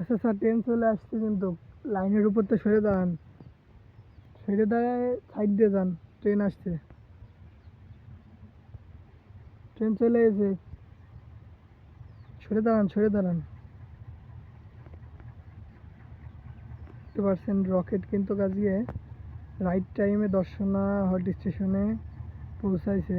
আচ্ছা sir, train চলে আসছে কিন্তু লাইনের উপর তো সরে দাঁড়ান, সরে দাঁড়ায় সাইড দিয়ে যান, ট্রেন আসছে, ট্রেন চলে এসে, সরে দাঁড়ান, সরে দাঁড়ান। 50% রকেট কিন্তু কাজিয়ে রাইট টাইমে দর্শনা হট স্টেশনে পৌঁছাইছে।